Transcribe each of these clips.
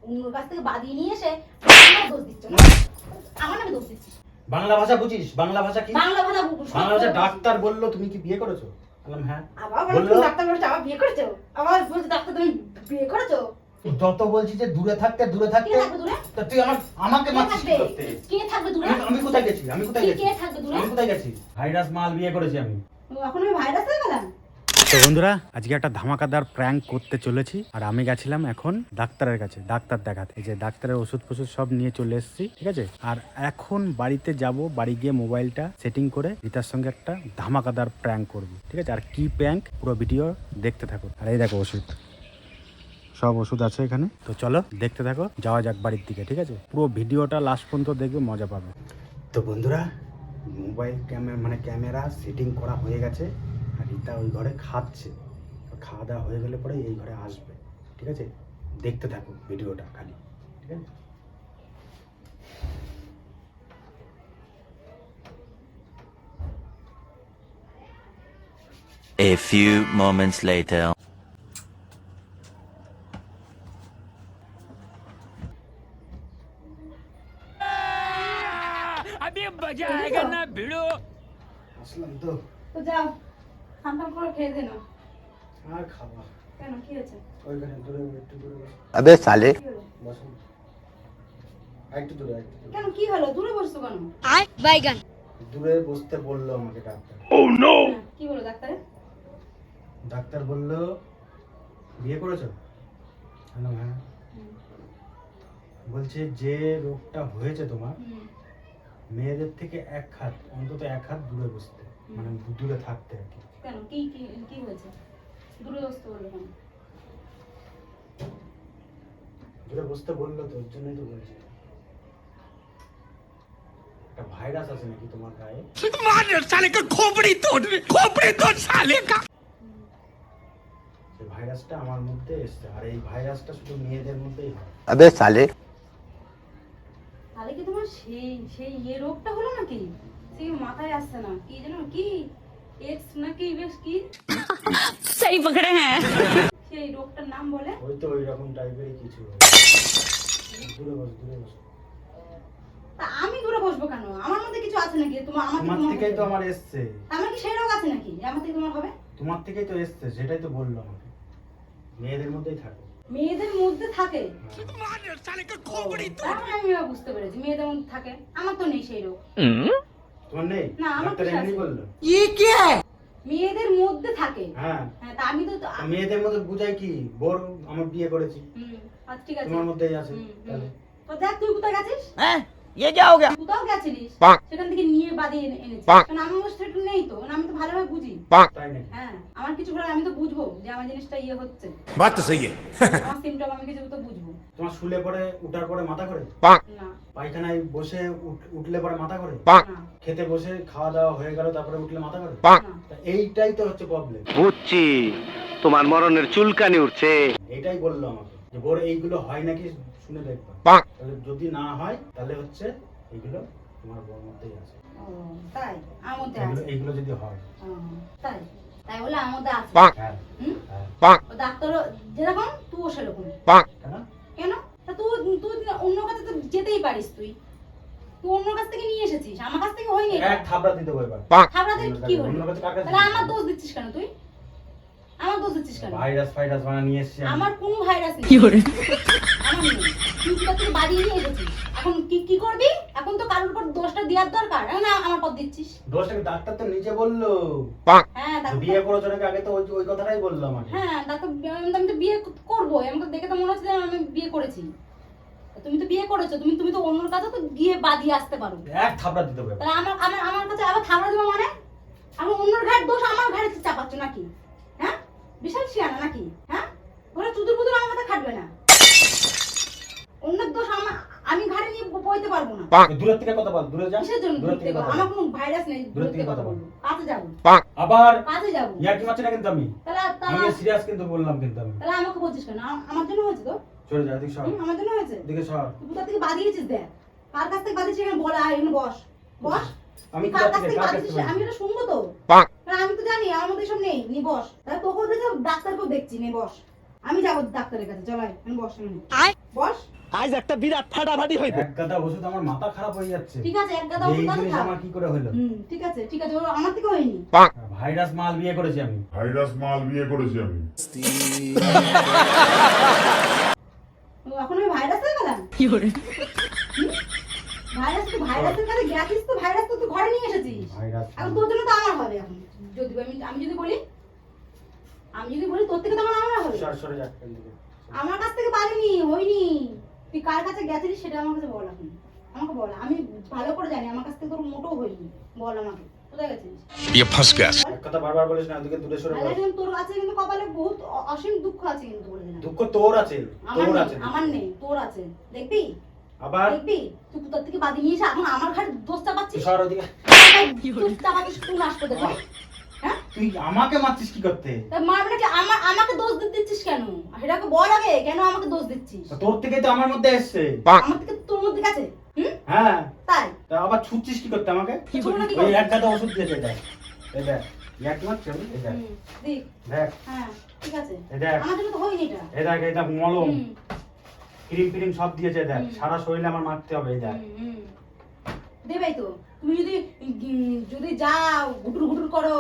অন্যর কাছ থেকে বাদিয়ে নিয়ে এসে দোষ দিচ্ছ না, আমার নামে দোষ দিচ্ছিস। বাংলা ভাষা বুঝিস? বাংলা ভাষা কি? বাংলা ভাষা বাংলা ভাষা। ডাক্তার বললো তুমি কি বিয়ে করেছো? বললাম হ্যাঁ। আবার বললো ডাক্তার বলছে আবার বিয়ে করেছো, আবার বলছে ডাক্তার তুমি বিয়ে করেছো। যত বলছি যে দূরে থাকতে কে থাকবে দূরে? তা তুই আমাকে মারছিস কি করতে? কে থাকবে দূরে? আমি কোথায় গেছি? আমি কোথায় গেছি? কে থাকবে দূরে? আমি কোথায় গেছি? ভাইরাস মাল বিয়ে করেছি আমি। এখন আমি ভাইরাস হয়ে গেলাম। তো বন্ধুরা, আজকে একটা ধামাকাদার প্র্যাঙ্ক করতে চলেছি। আর আমি গেছিলাম এখন ডাক্তারের কাছে ডাক্তার দেখাতে। এই যে ডাক্তারের ওষুধ ফষুধ সব নিয়ে চলে এসেছি, ঠিক আছে। আর এখন বাড়িতে যাব, বাড়ি গিয়ে মোবাইলটা সেটিং করে রিতার সঙ্গে একটা ধামাকাদার প্র্যাঙ্ক করব, ঠিক আছে। আর কি প্র্যাঙ্ক পুরো ভিডিও দেখতে থাকো। আর এই দেখো ওষুধ, সব ওষুধ আছে এখানে। তো চলো দেখতে থাকো, যাওয়া যাক বাড়ির দিকে, ঠিক আছে। পুরো ভিডিওটা লাস্ট পর্যন্ত দেখবে, মজা পাবে। তো বন্ধুরা, মোবাইল ক্যামেরা সেটিং করা হয়ে গেছে। আর রিতা ওই ঘরে খাচ্ছে। খাওয়া দাওয়া হয়ে গেলে পরে এই ঘরে আসবে, ঠিক আছে। দেখতে থাকো ভিডিওটা খালি, ঠিক আছে। A few moments later. अभी मजा आएगा ना भिड़ो। আসলাম তো। তো যাও, ঠান্ডা করে খেয়ে দে না। আর খাওয়া কেন, কি হয়েছে? ওইখানে দূরে একটু দূরে বসো। अबे साले। কি হলো? বসো একটু দূরে, একটু দূরে। কেন, কি হলো? দূরে বসছো কেন? দূরে বসতে বললো আমাকে ডাক্তার। হ্যাঁ, কি বলো ডাক্তারে? ডাক্তার বললো বিয়ে করেছো? বললাম হ্যাঁ। বলছে যে রোগটা হয়েছে তোমার, মেয়েদের থেকে অন্তত এক হাত দূরে বসতে, মানে দূরে থাকতে আর কি। কেন, কি কি কি হয়েছে? দূরে বসতে বললো কেন? দূরে বসতে বললো তো, ওর জন্যই তো বলছি। একটা ভাইরাস আছে নাকি তোমার গায়ে? मार साले का खोपड़ी तोड़ साले का। সেই ভাইরাসটা আমার মধ্যে এসছে। আর এই ভাইরাসটা শুধু মেয়েদের মধ্যেই হয়। अबे साले। তাহলে কি তোমার সেই সেই রোগটা হলো নাকি? সেই মাথায় আসছে না, কি যেন কি এক্স নাকি বেশ কি सही पकड़े हैं। সেই রোগটার নাম বলে? ওই তো ওই রকম টাইপেরই কিছু। দূরে বস, দূরে বস। তা আমি দূরে বসবো কেন? আমার মধ্যে কিছু আছে নাকি? আমার তোমার থেকেই তো আমার এসছে। আমার কি সেই রোগ আছে নাকি যে আমার থেকে তোমার হবে? তোমার থেকেই তো এসছে, সেটাই তো বললো আমাকে। মেয়েদের মধ্যেই থাকে। মেয়েদের মধ্যে থাকে? मार साले का खोपड़ी তারপরে আমি এবার বুঝতে পেরেছি মেয়েদের মধ্যে থাকে। আমার তো নেই সেই রোগ। তোমার নেই? না, আমার ডাক্তার কি এমনি আছে? বললো। মেয়েদের মধ্যে থাকে। হ্যাঁ। হ্যাঁ, তা আমি তো মেয়েদের মধ্যে বুঝাই কি, বোর আমার বিয়ে করেছি, আচ্ছা ঠিক আছে। তোমার মধ্যেই আছে। হুম, হুম। তাহলে তো দেখ তুই কোথায় গেছিস? ये क्या हो गया? কোথাও গেছিলিস, বাহ। সেখান থেকে নিয়ে বাদিয়ে এনেছিস। বাহ। কারণ আমার কাছে সেটা নেই তো, কারণ আমি তো ভালোভাবে বুঝি। তাই নাকি? হ্যাঁ, আমার কিছু হলে আমি তো বুঝবো যে আমার জিনিসটা হচ্ছে। बात तो सही है। আমার সিমটম আমি কিছু তো বুঝবো। তোমার শুলে পরে উঠার পরে মাথা করে, না, পায়খানায় বসে উঠলে পরে মাথা করে, না, খেতে বসে খাওয়া দাওয়া হয়ে গেল তারপরে উঠলে মাথা করে। না। তা এইটাই তো হচ্ছে প্রবলেম। বুঝছি, তোমার মরণের চুলকানি উঠছে। এইটাই বললো আমাকে যে বোর এইগুলো হয় নাকি শুনে দেখবা। তাহলে যদি না হয় তাহলে হচ্ছে এইগুলো তোমার বোর মধ্যেই আছে। ও, তাই আমার মধ্যে আছে? এইগুলো যদি হয়। ও, তাই তাই বলে আমার মধ্যে আছে? হ্যাঁ। হুম? হ্যাঁ। ও ডাক্তার যেরকম তুইও সেরকম। কেন? কেন? তা তুই তুই অন্য কাছে তো যেতেই পারিস। তুই অন্য কাছ থেকে নিয়ে এসেছিস, আমার কাছ থেকে হয়নি। এক থাবড়া দিতে হবে এবার। খাবরাতে কি হলো? অন্য কাছে কার কাছে তাহলে আমার দিতে দোষ দিচ্ছিস কেন তুই? আমার দোষ দিচ্ছিস কেন? ভাইরাস বানা নিয়ে এসেছি আমি। আমার কোনো ভাইরাস নেই। আমার নেই। তুই কোথা থেকে বাড়িয়ে নিয়ে এসেছিস? এখন কি করবি? এখন তো কারোর উপর দোষটা দেওয়ার দরকার। এখন আমার পথ দিচ্ছিস। দোষটাকে ডাক্তার তো নিজে বললো। হ্যাঁ, তো ডাক্তার। বিয়ে করেছো নাকি আগে তো ওই কথাটাই বললো আমাকে। হ্যাঁ, ডাক্তার আমি তো বিয়ে করবো। আমাকে দেখে তো মনে হচ্ছে যে আমি বিয়ে করেছি। তুমি তো বিয়ে করেছো, তুমি তো অন্যর কাছে তো গিয়ে বাদিয়ে আসতে পারো। এক থাবড়া দিতে হবে। তাহলে আমার কাছে আবার থাবড়া দেবো মানে? আমি অন্যর ঘাট দোষ আমার ঘাড়ে চাপাচ্ছ নাকি? হ্যাঁ, বিশাল শিয়ানা নাকি? হ্যাঁ, ওরা চুদুর বুদুর আমার মাথা খাটবে না। অন্যের দোষ আমি ঘাড়ে নিয়ে বইতে পারবো না। দূরের থেকে কথা বল, দূরে যা। কিসের জন্য দূরের দূর থেকে থেকে? কথা আমার বল। কোনো ভাইরাস নেই। দূরের থেকে কথা বল। কাছে যাবো। আবার কাছে যাবো। ইয়ার্কি মারছি না কিন্তু আমি। আমি তাহলে সিরিয়াস কিন্তু বললাম কিন্তু আমি। আমাকে বলছিস কেন? আমার জন্য হয়েছে তো? চলে যা, এদিকে সর। আমার জন্য হয়েছে। এদিকে সর। তুই কোথা থেকে বাদিয়েছিস দেখ। কার কাছ থেকে বাদিয়েছিস এখানে বল, আয় এখানে বস। বস। আমি কার কোথা কাছ থেকে থেকে কার কাছ বাদিয়েছিস থেকে আমি এটা শুনবো তো। কারণ আমি তো জানি আমার মধ্যে সব নেই। নি বস। তাহলে তোকেও দেখে ডাক্তারকেও দেখছি। নে বস। আমি যাবো ডাক্তারের কাছে। চল আয়, আমি বস এখানে। বস। আজ একটা বিরাট ফাটাফাটি হইবে এক গাদা ওষুধ আমার মাথা খারাপ হয়ে যাচ্ছে। ঠিক আছে, এক গাদা যে ওষুধ এই আছে জিনিস খা। আমার কি করে হলো? ঠিক আছে, ঠিক আছে, ও আমার থেকে হয়নি। ভাইরাস মাল বিয়ে করেছি আমি। ভাইরাস মাল বিয়ে করেছি আমি। ও, এখন আমি ভাইরাস হয়ে গেলাম? ভাইরাস তো ভাইরাসের কাছে গেছিস, তো ভাইরাস তো তুই ঘরে নিয়ে এসেছিস। ভাইরাস এখন তোর জন্য তো আমার হবে এখন। যদি আমি যদি বলি তোর থেকে তো আমার হবে। সরে যা এখান থেকে। আমার কাছ থেকে পারিনি, হয়নি। তুই কার কাছে গেছিস সেটা আমার কাছে বল এখন। আমাকে বল, আমি ভালো করে জানি আমার কাছ থেকে তোর মোটেও হয়নি। বল আমাকে কোথায় গেছিস? ये फंस गया এক কথা বারবার বলিস না, ওদিকে দূরে সরে বল। আরে তোর আছে কিন্তু কপালে বহুত অসীম দুঃখ আছে কিন্তু বলে দিলাম। দুঃখ তোর আছে, তোর আছে। আমার নেই, তোর আছে। দেখবি আবার দেখবি তুই কোথা থেকে বাদি নিয়ে এসে এখন আমার ঘরে দোষ চাপাচ্ছিস। সর ওদিকে। দোষ চাপাচ্ছিস তুই নাশ করে দেবে। হ্যাঁ, তুই আমাকে মারছিস কি করতে? তা মারবে নাকি? আমাকে দোষ দিচ্ছিস কেন? সেটাকে বল আগে, কেন আমাকে দোষ দিচ্ছিস? তোর থেকেই তো আমার মধ্যে এসছে। আমার থেকে তোর মধ্যে গেছে। হ্যাঁ, তাই তা আবার ছুটছিস কি করতে আমাকে? ছোট নাকি ওই এক গাদা ওষুধ দিয়েছে দেখ। এই দেখ, এক মাত্র এই দেখ। দেখ। দেখ, হ্যাঁ, ঠিক আছে। এই দেখ। আমার জন্য তো হয়নি এটা। এই দেখ, এই দেখ মলম, হুম, ক্রিম ফ্রিম সব দিয়েছে দেখ। সারা শরীরে আমার মারতে হবে এই দেখ। হুম। দেবেই তো। তুমি যদি যাও গুটুর গুটুর করো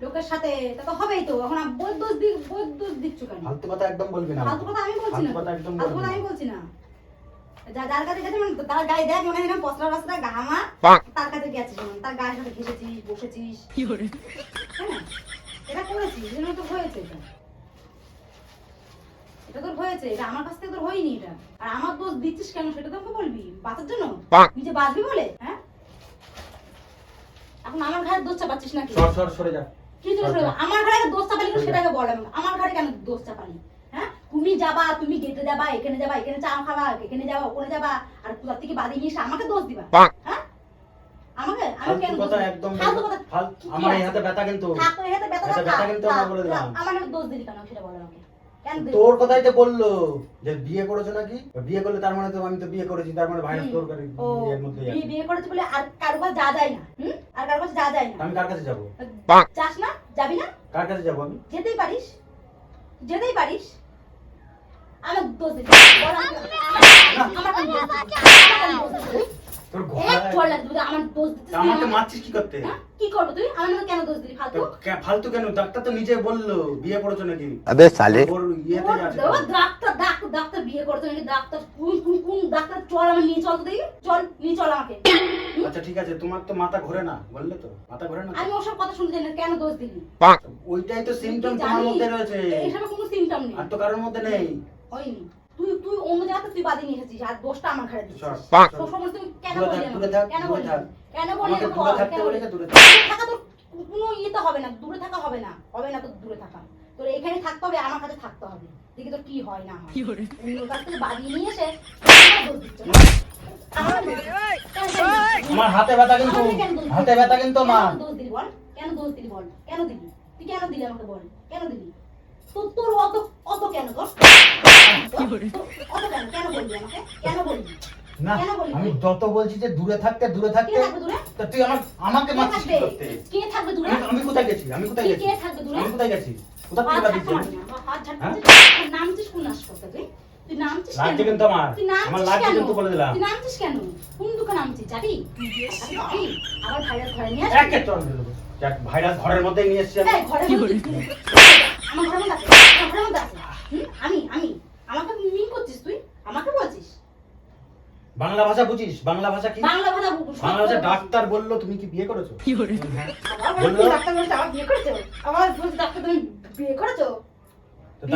লোকের সাথে, তা তো হবেই তো। এখন বই দোষ দিচ্ছ কেন? ফালতু কথা একদম বলবি না। ফালতু কথা আমি বলছি না। ফালতু কথা একদম ফালতু বলবি কথা না। আমি বলছি না। যার কাছে গেছে মানে তার গায়ে দেখ মনে হয় পসরা বসরা গামা, তার কাছে গেছিস মানে তার গায়ের সাথে ঘেসেছিস, বসেছিস। তাই না? এটা করেছিস, এই জন্য তো হয়েছে এটা। এটা তোর হয়েছে, এটা আমার কাছ থেকে তোর হয়নি এটা। আর আমার দোষ দিচ্ছিস কেন সেটা তো আমাকে বলবি। বাঁচার জন্য? নিজে বাঁচবি বলে? হ্যাঁ, এখন আমার ঘরে দোষ চাপাচ্ছিস নাকি? সরে যা। কি তোর সরে? আমার ঘরে দোষ চাপালি তো সেটাকে বল আমাকে। আমার ঘরে কেন দোষ চাপালি? হ্যাঁ, তুমি যাবা, তুমি গেটে যাবা, এখানে যাবা, এখানে চা খাবা, এখানে যাবা, ওখানে যাবা, আর কোথা থেকে বাদি নিয়ে এসে আমাকে দোষ দিবা? হ্যাঁ, আমাকে আমি কেন ফালতু দোষ কথা দিব? একদম ফালতু কথা ফালতু। আমার এই হাতে ব্যথা কিন্তু। থাক, এই হাতে ব্যথা হাতে ব্যথা কিন্তু আমার বলে দিলাম। আমার নামে দোষ দিলি কেন সেটা বল আমাকে। কেন দিলি? তোর কথাই তো বললো যে বিয়ে করেছো নাকি? বিয়ে করলে তার মানে তো আমি তো বিয়ে করেছি, তার মানে ভাইরাস তোর কাছে ও, বিয়ের মধ্যে বিয়ে করেছে বলে আর কারো কাছে যা যায় না। আর কারো কাছে যা যায় না। আমি কার কাছে যাব? যাস না? যাবি না? কার কাছে যাব আমি? যেতেই পারিস, যেতেই পারিস। আমার দোষ দিবি। বল আমাকে। আমার কেন দোষ দিবি? আমার কেন দোষ দিবি? তোর এক ঘোড়া চড় লাগবে তুই আমার দোষ দিচ্ছিস। আমাকে মারছিস কি করতে? হ্যাঁ? কি করবো তুই? আমার নামে কেন দোষ দিলি ফালতু? ফালতু কেন? ডাক্তার তো নিজে বললো বিয়ে করেছো নাকি। अबे साले ওর ইয়েতে আছে। ও ডাক্তার বিয়ে করতে নাকি? ডাক্তার কোন ডাক্তার? চল আমি নিয়ে চল তো দেখি। চল নিয়ে চল আমাকে। আচ্ছা ঠিক আছে, তোমার তো মাথা ঘোরে না বললে তো, মাথা ঘোরে না তো? আমি ওসব কথা শুনতে চাই না। কেন দোষ দিলি? ওইটাই তো সিম্পটম তুই তোমার জানিস? মধ্যে রয়েছে, এসবে কোনো সিম্পটম নেই। আর তো কারোর মধ্যে নেই। হয়নি। তুই অন্য জায়গাতে তুই বাদে নিয়ে এসেছিস আর দোষটা আমার ঘাড়ে দিচ্ছিস। সর। তো সমস্ত তুমি কেন দূরে বললি থাক, আমাকে? দূরে থাক, কেন দূরে বললি? থাক। কেন বললি আমাকে আমাকে দূরে বল, থাকতে কেন বলেছে, বললি? দূরে থাক। দূরে থাকা তোর কোনো ইয়েতে হবে না, দূরে থাকা হবে না, হবে না তোর দূরে থাকা। তোর এখানে থাকতে হবে, আমার কাছে থাকতে হবে। দেখি তোর কি হয় না হয়। অন্য কাছ থেকে বাদিয়ে নিয়ে এসে আমার দোষ দিচ্ছ। আমার দোষ। কেন দোষ দিচ্ছ? আমার হাতে ব্যথা কিন্তু, আমাকে কেন দোষ দিলি? হাতে ব্যথা কিন্তু কেন মা। আমাকে দোষ দিলি বল? কেন দোষ দিলি বল? কেন দিলি? তুই কেন দিলি আমাকে বল? কেন দিলি? তোর অত কেন তোর? অত কেন? কেন বললি আমাকে? কেন বললি? না, কেন বললি? আমি যত বলছি যে দূরে থাকতে, দূরে কে থাকতে, থাকবে দূরে? তা তুই আমাকে কে মারছিস কি থাকবে? করতে? কে থাকবে দূরে? আমি কোথায় গেছি? আমি কোথায় কে গেছি? থাকবে দূরে? আমি কোথায় গেছি? কোথা থেকে হাত বাদিয়েছি ঝাড়তে আমি? পারবি না, হাত ঝাড়তে হ্যাঁ? পারবি? তুই নামছিস কোন নাশ করতে তুই? তুই নামছিস কেন? লাগছে কিন্তু আমার। তুই নামছিস আমার লাগছে কেন? কিন্তু বলে দিলাম। তুই নামছিস কেন? কোন দোকানে নামছিস? যাবি? যাবি? আবার ভাইরাস ঘরে নিয়ে আসবি? একে চল দিল। যাক, ভাইরাস ঘরের মধ্যেই নিয়ে এসেছি আমি। এই, ঘরের মধ্যে আমার ঘরের মধ্যে আছে? আমার ঘরের মধ্যে আছে? আমি আমাকে মিন করছিস তুই? আমাকে বলছিস? বাংলা ভাষা বুঝিস? বাংলা ভাষা কি? বাংলা ভাষা বুঝ। বাংলা ভাষা ডাক্তার বললো তুমি কি বিয়ে করেছো? হ্যাঁ। আবার বললো? বলছি ডাক্তার বলছে আমার বিয়ে করেছো? আবার বলছি ডাক্তার তুমি বিয়ে করেছো? তো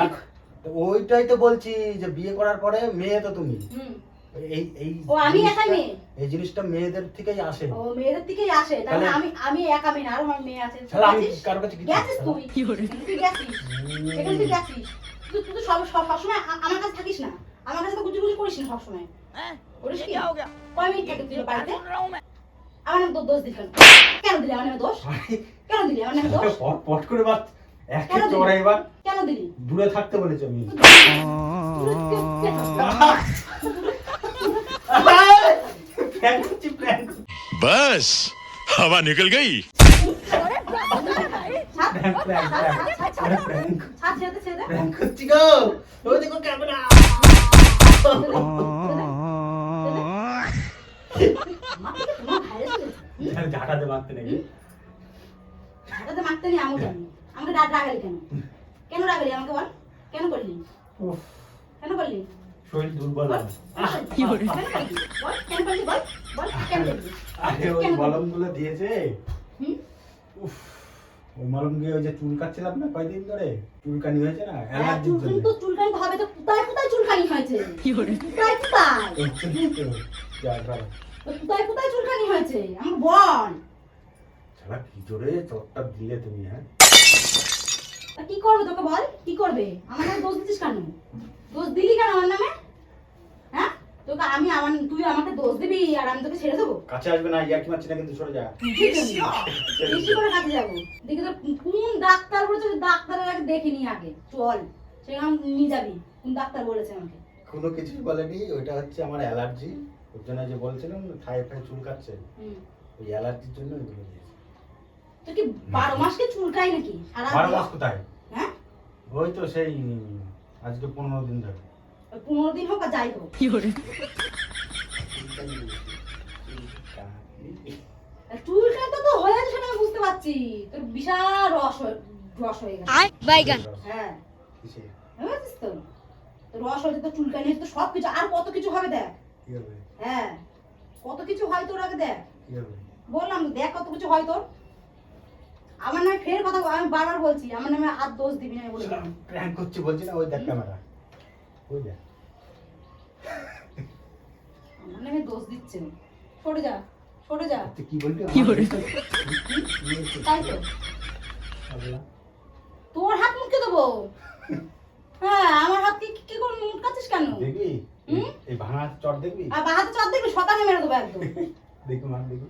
তো ওইটাই তো বলছি যে বিয়ে করার পরে মেয়ে তো তুমি। হুম। এই এই ও, আমি জিনিসটা- একাই মেয়ে? এই জিনিসটা মেয়েদের থেকেই আসে। ও, মেয়েদের থেকেই আসে। তাহলে তাহলে- আমি একা মেয়ে না, আরো আমার মেয়ে আছে। তাহলে আমি গেছিস? কারো কাছে কি গেছিস করবো? তুই? তুই গেছিস? সেখানে তুই গেছিস? তুই তো সবসময় আমার কাছে থাকিস না। আমার কাছে তো গুজু করিস না সবসময়। করিস কি? কয় মিনিট থাকিস তুই বাড়িতে? আমার নামে দোষ দিস কেন? কেন দিলি আমার নামে দোষ? কেন দিলি আমার নামে দোষ? পট করে বাত একে কেন দিলি? চড়াই এবার কেন দিলি? দূরে থাকতে বলেছি আমি। প্র্যাঙ্ক করছি, প্র্যাঙ্ক করছি। बस हवा निकल गई প্র্যাঙ্ক, প্র্যাঙ্ক, প্র্যাঙ্ক। আরে প্র্যাঙ্ক, ছাড়, ছেড়ে দে, ছেড়ে দে। প্র্যাঙ্ক করছি গো। ওই দেখো ক্যামেরা। ঝাঁটাতে মারতে নাকি? ঝাঁটাতে মারতে নেই, আমি জানি। আমাকে রাগালি কেন? কেন রাগালি আমাকে বল? কেন করলি? উফ, কেন করলি? শরীর দুর্বল বল, লাগে। কেন করলি? বল, কেন করলি? বল, বল, কেন করলি? আরে ওই কেন করলি? মলমগুলো দিয়েছে। হুম? উফ, ওই মলম দিয়ে ওই যে চুল কাটছিলাম না কয়দিন ধরে, চুলকানি হয়েছে না, অ্যালার্জির চুলকানি জন্য। তো চুলকানি তো হবে তো, কোথায় কোথায় চুলকানি হয়েছে? কোথায় কোথায়? ওই জন্যই তো। যা, ভালো। কোথায় কোথায় চুলকানি হয়েছে? আমাকে বল। শালা কি জোরে চটটা দিলে তুমি, হ্যাঁ? তা কি করবে তোকে বল? কি করবে? আমার নামে দোষ দিচ্ছিস কেন? দোষ দিলি কেন আমার নামে? হ্যাঁ? তুই আমাকে দোষ দিবি আর আমি তোকে ছেড়ে দেবো? কাছে আসবে না, ইয়ার্কি মারছি না কিন্তু, সরে যা। বেশি করে কাজে যাবো। দেখি তো কোন ডাক্তার বলেছে, ডাক্তারের আগে দেখিনি আগে। চল, সেখানে নিয়ে যাবি। কোন ডাক্তার বলেছে আমাকে? কোনো কিছুই বলেনি, ওইটা হচ্ছে আমার অ্যালার্জি। ওর জন্য যে বলছিলাম থায়ে ফায়ে চুল কাটছে, হুম। ওই অ্যালার্জির জন্য ওইগুলো দিয়েছে। তোর কি 12 মাসকে চুলকায় নাকি? 12 মাস কোথায়? হ্যাঁ? ওই তো সেই আজকে 15 দিন ধরে। 15 দিন হোক আর যাই হোক। আর চুলকায় তো হয়ে আছে সেটা আমি বুঝতে পারছি। তোর বিশাল রস হয়ে গেছে। হ্যাঁ, কিসে? বুঝছিস তো? তোর রস হয়েছে, তো চুলকানি হয়েছে, তো সবকিছু আর কত কিছু হবে দেখ। কি হবে? হ্যাঁ, কত কিছু হয় তোর আগে দেখ। কি হবে? বললাম তো, দেখ কত কিছু হয় তোর। আমার নামে ফের কথা, আমি বারবার বলছি আমার নামে আর দোষ দিবি না, আমি বলে দিলাম। প্র্যাঙ্ক করছি বলছি না, ওই দেখ ক্যামেরা। ওই দেখ। আমার নামে দোষ দিচ্ছে। সরে যা, সরে যা। তুই কি বলবি? তাই তো, তোর হাত মুখে দেবো। হ্যাঁ, আমার হাত কি করে মুটকাচ্ছিস কেন? দেখবি? হুম? এই ভাঙা চট দেখবি? আর বাহাতে চাপ দেখবি, শতানে মেরে দেবো একদম। দেখবি মার, দেখবি।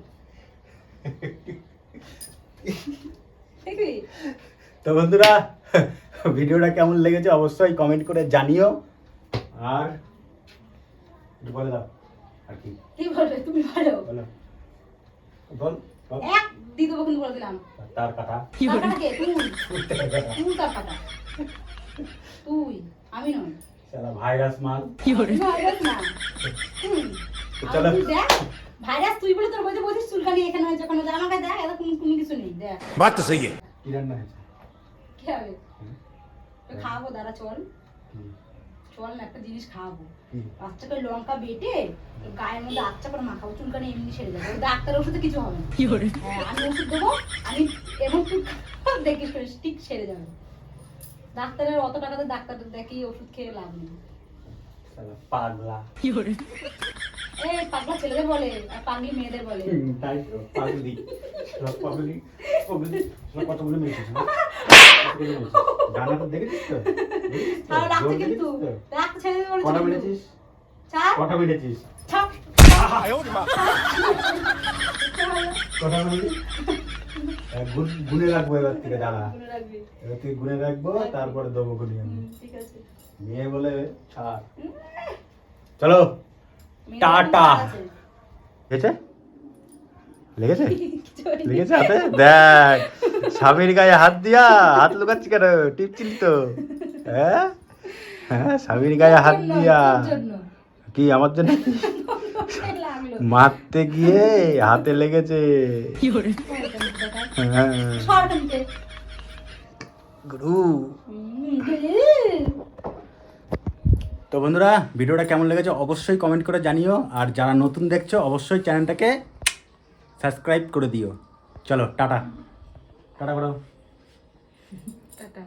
দেখবি? তো বন্ধুরা, ভিডিওটা কেমন লেগেছে অবশ্যই কমেন্ট করে জানিও। আর একটু বলে দাও আর কি কি বলবে তুমি? বলো। বলো, বল বল। এক দিয়ে দেবো কিন্তু, বলে দিলাম। তার কথা। তার কাটা কে? তুই। তুই তার কাটা। তুই, আমি নয়। শালা ভাইরাস মাল। ভাইরাস না। তুই। চলো। আর তুই দেখ, ভাইরাস তুই বলে তোর বলতে বলছিস চুলকানি এখানে হয়েছে ওখানে হয়েছে। আমাকে দেখ, এটা কোনো কিছু নেই। দেখ बात तो सही है। কি রান্না হয়েছে? কি হবে? তো খাওয়াবো, দাঁড়া চল। কি? চল না, একটা জিনিস খাওয়াবো। কি? আচ্ছা করে লঙ্কা বেটে গায়ের মধ্যে আচ্ছা করে মাখাবো, চুলকানি এমনি সেরে যাবে। ডাক্তার ওষুধে কিছু হবে না। হ্যাঁ, আমি ওষুধ দেবো, আমি এমন তুই দেখিস করে ঠিক সেরে যাবে। ডাক্তারের অত টাকাতে ডাক্তার দেখি ওষুধ খেয়ে লাভ নেই। শালা পাগলা। এই পাগলা ছেলেদের বলে আর পাগলি মেয়েদের বলে। তাই তো, পাগলি। শালা পাগলি, পাগলি। শালা কতগুলো মেয়েছিস না? কতগুলো মেয়েছিস? গানা তো দেখেছিস তো? দেখেছিস তো? ভালো লাগছে জোর কিন্তু। দেখেছিস তো? ডাক্তার ছেলেদের বলে কটা মেরেছিস? চার কটা মেরেছিস? ছাপ কটা মেরেছিস? গুনে রাখবো এবার থেকে, দাঁড়া। মনে রাখবি। এবার থেকে গুনে রাখবো, তারপরে দেবো গুনি আমি। ঠিক আছে। মেয়ে বলে ছাড়। চলো, মেয়েদের টাটা। মনে আছে। লেগেছে? লেগেছে? কিছু হয়নি। লেগেছে হাতে? দেখ, স্বামীর গায়ে হাত দিয়া হাত লুকাচ্ছি কেন? টিপছিলি তো? হ্যাঁ হ্যাঁ, স্বামীর গায়ে হাত তোর জন্য, দিয়া। তোর জন্য। কি আমার জন্য? লাগলো। মারতে গিয়ে হাতে লেগেছে। হ্যাঁ, সর এখান থেকে। গুরু। গুরু। তো বন্ধুরা, ভিডিওটা কেমন লেগেছে অবশ্যই কমেন্ট করে জানিও। আর যারা নতুন দেখছো অবশ্যই চ্যানেলটাকে সাবস্ক্রাইব করে দিও। চলো টাটা, টাটা করো। টাটা।